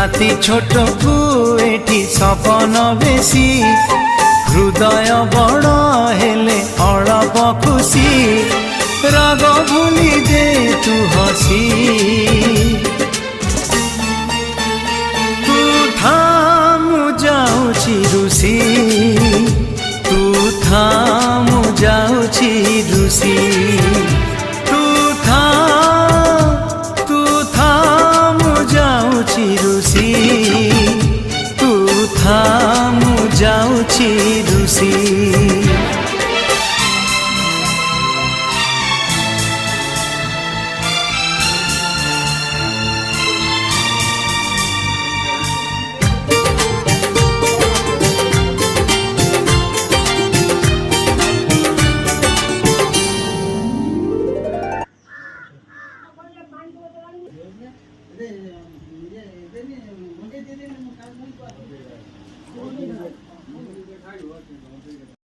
রাতি ছোটকু এটি সপন বেশি হৃদয় বড় হেলে অল্প খুশি রাগ ভুলি দে তু হসি তু থামু যাউছি রুষি তু থামু যাউছি রুষি তু থামু যাউছি রুষি তু থামু যাউছি রুষি